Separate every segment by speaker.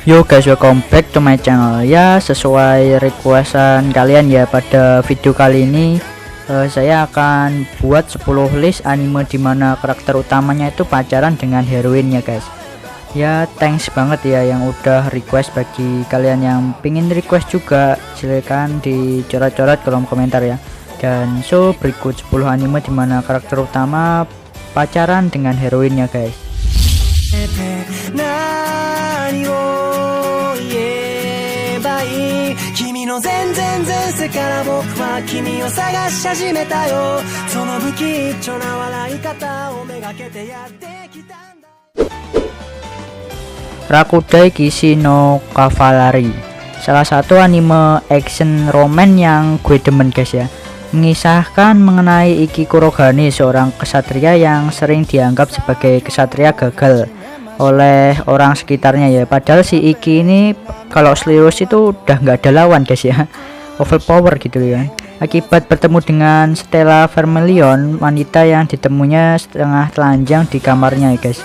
Speaker 1: Yo guys, welcome back to my channel. Ya, sesuai requestan kalian ya, pada video kali ini saya akan buat 10 list anime dimana karakter utamanya itu pacaran dengan heroinnya guys. Ya, thanks banget ya yang udah request. Bagi kalian yang pingin request juga, silahkan dicoret-coret kolom komentar ya. Dan berikut 10 anime dimana karakter utama pacaran dengan heroinnya guys. Rakudai Kishi no Cavalry, salah satu anime action romance yang gue demen guys ya. Mengisahkan mengenai Iki Kurogane, seorang kesatria yang sering dianggap sebagai kesatria gagal oleh orang sekitarnya ya. Padahal si Iki ini kalau serius itu udah nggak ada lawan guys ya, overpower gitu ya. Akibat bertemu dengan Stella Vermilion, wanita yang ditemunya setengah telanjang di kamarnya ya guys.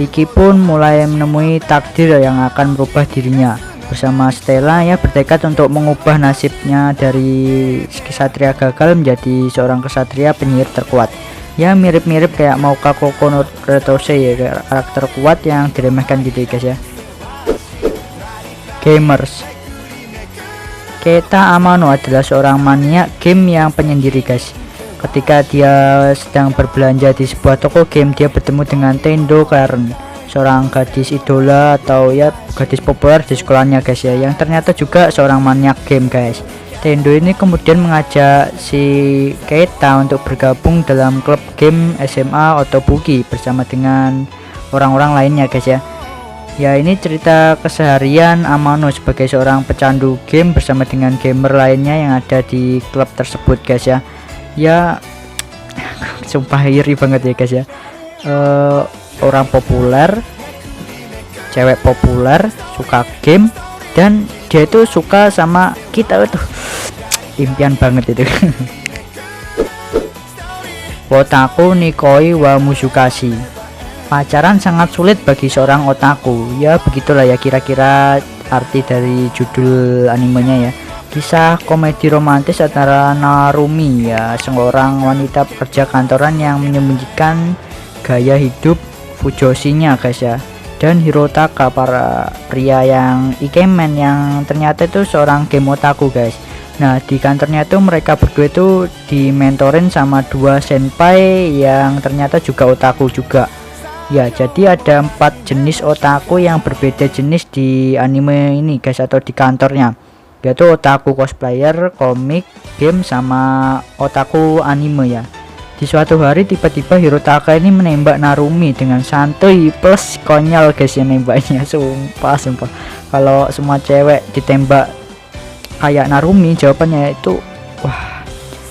Speaker 1: Iki pun mulai menemui takdir yang akan merubah dirinya. Bersama Stella ya bertekad untuk mengubah nasibnya dari kesatria gagal menjadi seorang kesatria penyihir terkuat. Ya mirip-mirip kayak Mauka Koko no Retose ya, karakter kuat yang diremehkan gitu ya guys ya. Gamers. Keita Amano adalah seorang maniak game yang penyendiri guys. Ketika dia sedang berbelanja di sebuah toko game, dia bertemu dengan Tendo Karen, seorang gadis idola atau ya gadis populer di sekolahnya guys ya, yang ternyata juga seorang maniak game guys. Tendo ini kemudian mengajak si Keita untuk bergabung dalam klub game SMA Otobuki bersama dengan orang-orang lainnya guys ya. Ya, ini cerita keseharian Amano sebagai seorang pecandu game bersama dengan gamer lainnya yang ada di klub tersebut guys ya. Ya sumpah iri banget ya guys ya. Orang populer, cewek populer, suka game, dan dia itu suka sama kita, itu impian banget itu. Otaku Nikoi wa Musukashi, pacaran sangat sulit bagi seorang otaku. Ya begitulah ya kira-kira arti dari judul animenya ya. Kisah komedi romantis antara Narumi ya, seorang wanita pekerja kantoran yang menyembunyikan gaya hidup fujoshinya guys ya, dan Hirotaka, para pria yang ikemen yang ternyata itu seorang game otaku guys. Nah, di kantornya itu mereka berdua itu dimentorin sama dua senpai yang ternyata juga otaku juga. Ya, jadi ada 4 jenis otaku yang berbeda jenis di anime ini guys, atau di kantornya, yaitu otaku cosplayer, komik, game, sama otaku anime ya. Di suatu hari tiba-tiba Hirotaka ini menembak Narumi dengan santuy plus konyol guys ya nembaknya. Sumpah kalau semua cewek ditembak kayak Narumi jawabannya itu wah.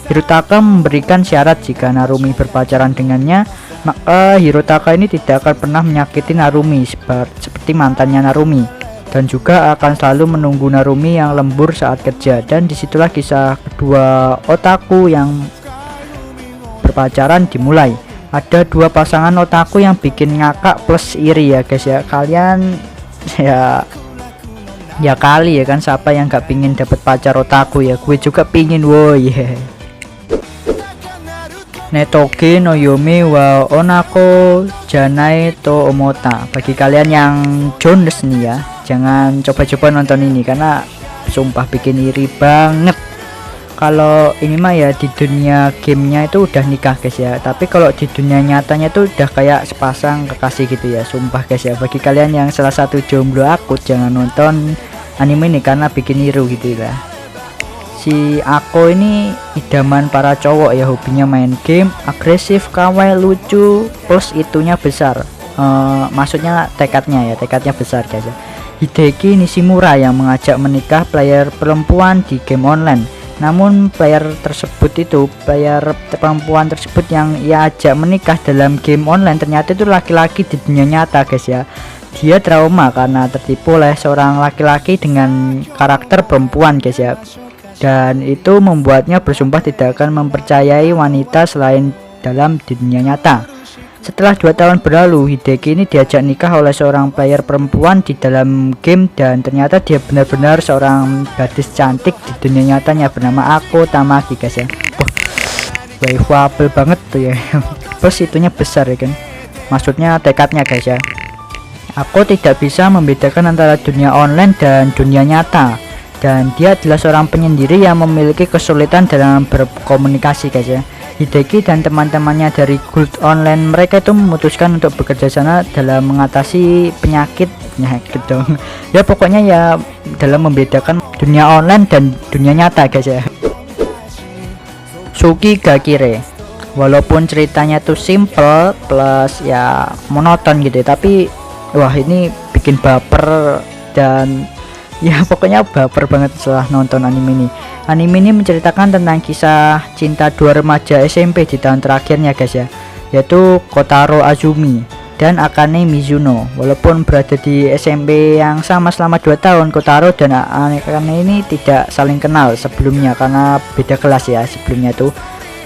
Speaker 1: Hirotaka memberikan syarat jika Narumi berpacaran dengannya, maka Hirotaka ini tidak akan pernah menyakiti Narumi seperti mantannya Narumi, dan juga akan selalu menunggu Narumi yang lembur saat kerja. Dan disitulah kisah kedua otaku yang berpacaran dimulai. Ada 2 pasangan otaku yang bikin ngakak plus iri ya guys ya. Kalian ya kali ya kan, siapa yang gak pingin dapat pacar otaku ya, gue juga pingin woy yeah. Netoge no Yome wa Onako Janai to Omota, bagi kalian yang Jones nih ya, jangan coba-coba nonton ini karena sumpah bikin iri banget. Kalau ini mah ya di dunia gamenya itu udah nikah guys ya, tapi kalau di dunia nyatanya itu udah kayak sepasang kekasih gitu ya. Sumpah guys ya, bagi kalian yang salah satu jomblo akut, jangan nonton anime ini karena bikin iru gitu lah. Si Ako ini idaman para cowok ya, hobinya main game, agresif, kawai, lucu, plus itunya besar. Maksudnya tekadnya besar guys ya. Hideki Nishimura yang mengajak menikah player perempuan di game online. Namun player perempuan tersebut yang ia ajak menikah dalam game online ternyata itu laki-laki di dunia nyata guys ya. Dia trauma karena tertipu oleh seorang laki-laki dengan karakter perempuan guys ya, dan itu membuatnya bersumpah tidak akan mempercayai wanita selain dalam dunia nyata. Setelah 2 tahun berlalu, Hideki ini diajak nikah oleh seorang player perempuan di dalam game, dan ternyata dia benar-benar seorang gadis cantik di dunia nyatanya bernama Ako Tamaki guys ya. Waifuable banget tuh ya. Terus itunya besar ya kan, maksudnya tekadnya guys ya. Aku tidak bisa membedakan antara dunia online dan dunia nyata, dan dia adalah seorang penyendiri yang memiliki kesulitan dalam berkomunikasi guys ya. Hideki dan teman-temannya dari guild online mereka itu memutuskan untuk bekerja sana dalam mengatasi penyakit dong ya, pokoknya ya dalam membedakan dunia online dan dunia nyata guys ya. Suki Gakire, walaupun ceritanya tuh simple plus ya monoton gitu ya, tapi wah ini bikin baper, dan ya pokoknya baper banget setelah nonton anime ini. Anime ini menceritakan tentang kisah cinta dua remaja SMP di tahun terakhirnya guys ya, yaitu Kotaro Azumi dan Akane Mizuno. Walaupun berada di SMP yang sama selama 2 tahun, Kotaro dan Akane ini tidak saling kenal sebelumnya karena beda kelas ya sebelumnya tuh.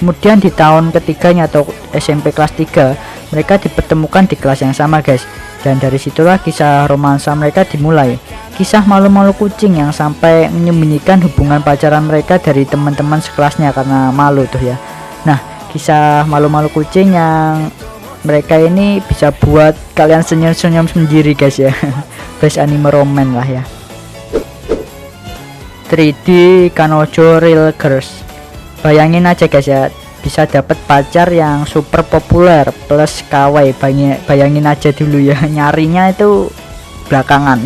Speaker 1: Kemudian di tahun ketiganya atau SMP kelas 3 mereka dipertemukan di kelas yang sama guys, dan dari situlah kisah romansa mereka dimulai. Kisah malu-malu kucing yang sampai menyembunyikan hubungan pacaran mereka dari teman-teman sekelasnya karena malu tuh ya. Nah, kisah malu-malu kucing yang mereka ini bisa buat kalian senyum-senyum sendiri guys ya. Best anime roman lah ya. 3D Kanojo Real Girls. Bayangin aja guys ya, bisa dapat pacar yang super populer plus kawaii. Bayangin aja dulu ya, nyarinya itu belakangan.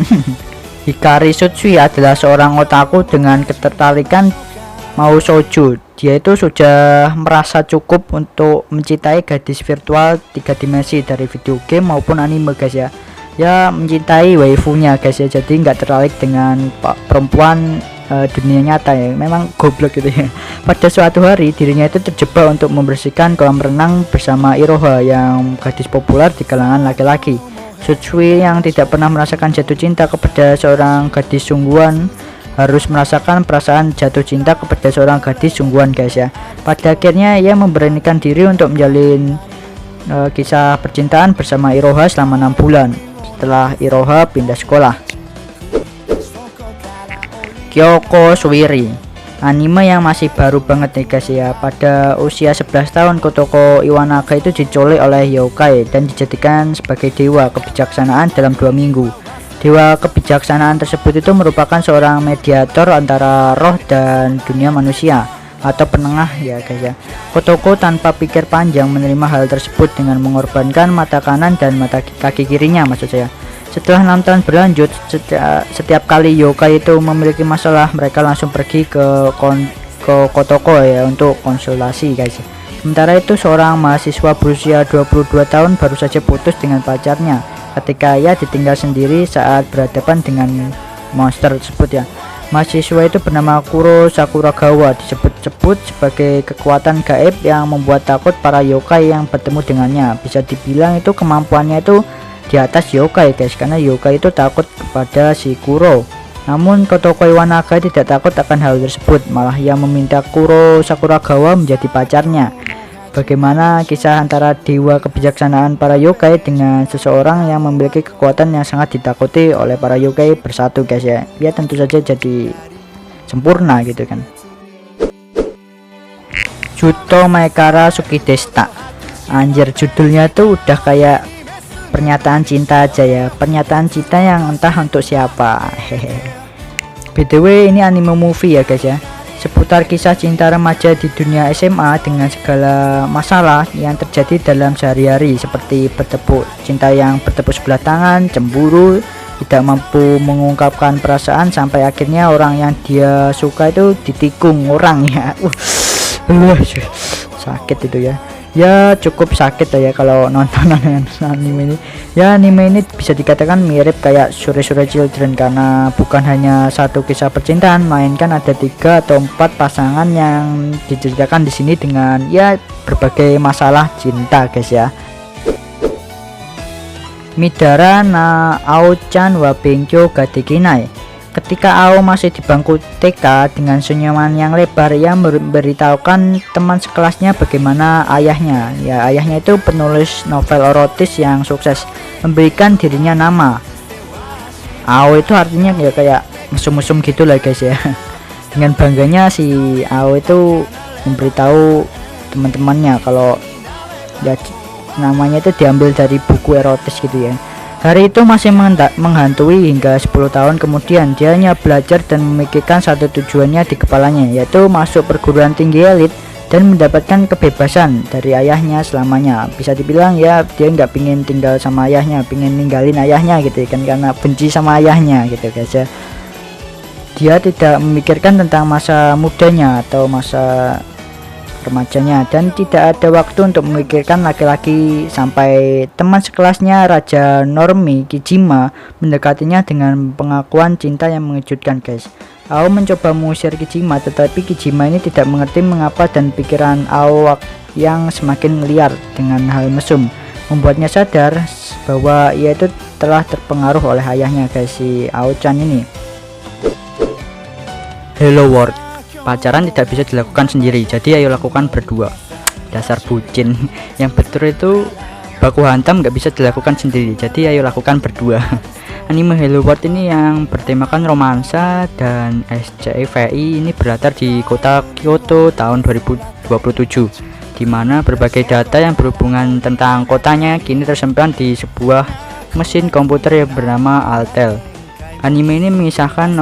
Speaker 1: Hikari Sutsui adalah seorang otaku dengan ketertarikan mau shoujo. Dia itu sudah merasa cukup untuk mencintai gadis virtual 3 dimensi dari video game maupun anime guys ya. Ya mencintai waifunya guys ya, jadi nggak tertarik dengan perempuan dunia nyata ya, memang goblok gitu ya. Pada suatu hari dirinya itu terjebak untuk membersihkan kolam renang bersama Iroha yang gadis populer di kalangan laki-laki. Sutsui yang tidak pernah merasakan jatuh cinta kepada seorang gadis sungguhan harus merasakan perasaan jatuh cinta kepada seorang gadis sungguhan guys ya. Pada akhirnya ia memberanikan diri untuk menjalin kisah percintaan bersama Iroha selama 6 bulan setelah Iroha pindah sekolah. Kyoko Suiri, anime yang masih baru banget nih guys ya. Pada usia 11 tahun Kotoko Iwanaga itu diculik oleh yokai dan dijadikan sebagai dewa kebijaksanaan dalam 2 minggu. Dewa kebijaksanaan tersebut itu merupakan seorang mediator antara roh dan dunia manusia atau penengah ya guys ya. Kotoko tanpa pikir panjang menerima hal tersebut dengan mengorbankan mata kanan dan mata kaki kirinya maksud saya. Setelah 6 tahun berlanjut, setiap kali yokai itu memiliki masalah, mereka langsung pergi ke Kotoko ya untuk konsultasi guys. Sementara itu seorang mahasiswa berusia 22 tahun baru saja putus dengan pacarnya ketika ia ditinggal sendiri saat berhadapan dengan monster tersebut ya. Mahasiswa itu bernama Kuro Sakuragawa, disebut-sebut sebagai kekuatan gaib yang membuat takut para yokai yang bertemu dengannya. Bisa dibilang itu kemampuannya itu di atas yokai guys, karena yokai itu takut kepada si Kuro. Namun Kotoko Iwanaga tidak takut akan hal tersebut, malah ia meminta Kuro Sakuragawa menjadi pacarnya. Bagaimana kisah antara dewa kebijaksanaan para yokai dengan seseorang yang memiliki kekuatan yang sangat ditakuti oleh para yokai bersatu guys ya. Ya tentu saja jadi sempurna gitu kan. Juto Maekara Tsukideshita. Anjir, judulnya tuh udah kayak pernyataan cinta aja ya, pernyataan cinta yang entah untuk siapa. BTW ini anime movie ya guys ya, seputar kisah cinta remaja di dunia SMA dengan segala masalah yang terjadi dalam sehari-hari seperti bertepuk cinta yang bertepuk sebelah tangan, cemburu, tidak mampu mengungkapkan perasaan, sampai akhirnya orang yang dia suka itu ditikung orang ya. Sakit itu ya. Ya cukup sakit ya kalau nonton anime ini. Ya anime ini bisa dikatakan mirip kayak Shure Children karena bukan hanya satu kisah percintaan, melainkan ada 3 atau 4 pasangan yang diceritakan di sini dengan ya berbagai masalah cinta guys ya. Midara na Aochan wa Benkyo ga dekinai. Ketika Ao masih di bangku TK, dengan senyuman yang lebar ia memberitahukan teman sekelasnya bagaimana ayahnya. Ya, ayahnya itu penulis novel erotis yang sukses, memberikan dirinya nama Ao. Itu artinya ya kayak mesum-mesum gitu lah guys ya. Dengan bangganya si Ao itu memberitahu teman-temannya kalau ya namanya itu diambil dari buku erotis gitu ya. Hari itu masih menghantui hingga 10 tahun kemudian. Dia hanya belajar dan memikirkan satu tujuannya di kepalanya, yaitu masuk perguruan tinggi elit dan mendapatkan kebebasan dari ayahnya selamanya. Bisa dibilang ya dia nggak pingin tinggal sama ayahnya, pingin ninggalin ayahnya gitu kan, karena benci sama ayahnya gitu guys ya. Dia tidak memikirkan tentang masa mudanya atau masa remajanya, dan tidak ada waktu untuk memikirkan laki-laki sampai teman sekelasnya Raja Normi Kijima mendekatinya dengan pengakuan cinta yang mengejutkan guys. Ao mencoba mengusir Kijima, tetapi Kijima ini tidak mengerti mengapa, dan pikiran Ao yang semakin liar dengan hal mesum membuatnya sadar bahwa ia itu telah terpengaruh oleh ayahnya guys, si Ao-chan ini. Hello World, pacaran tidak bisa dilakukan sendiri, jadi ayo lakukan berdua. Dasar bucin. Yang betul itu baku hantam nggak bisa dilakukan sendiri, jadi ayo lakukan berdua. Anime Hello World ini yang bertemakan romansa dan SCFI ini berlatar di kota Kyoto tahun 2027, di mana berbagai data yang berhubungan tentang kotanya kini tersimpan di sebuah mesin komputer yang bernama Altel. Anime ini mengisahkan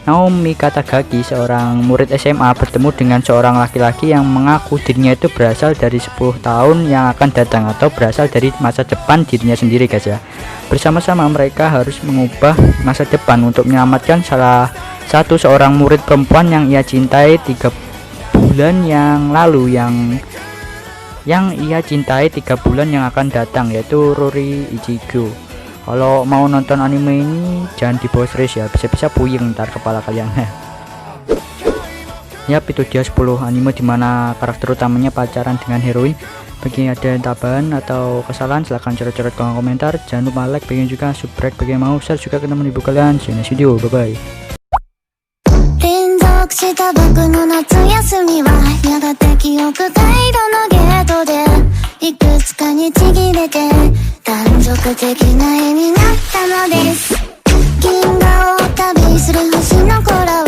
Speaker 1: Naomi Katagaki, seorang murid SMA, bertemu dengan seorang laki-laki yang mengaku dirinya itu berasal dari 10 tahun yang akan datang atau berasal dari masa depan dirinya sendiri guys ya. Bersama-sama mereka harus mengubah masa depan untuk menyelamatkan salah satu seorang murid perempuan yang ia cintai 3 bulan yang lalu, yang ia cintai 3 bulan yang akan datang, yaitu Rori Ichigo. Kalau mau nonton anime ini jangan dibawa serius ya, bisa-bisa puyeng ntar kepala kalian. Yap, itu dia 10 anime dimana karakter utamanya pacaran dengan heroin. Bagi ada yang tambahan atau kesalahan silahkan coret-coret kolom komentar. Jangan lupa like, pengen juga subscribe bagi yang mau, share juga ke teman ibu kalian. See you next video, bye bye.
Speaker 2: した僕の夏休みはやがて記憶回路のゲートでいくつかにちぎれて断続的な絵になったのです。銀河を旅する星の子らは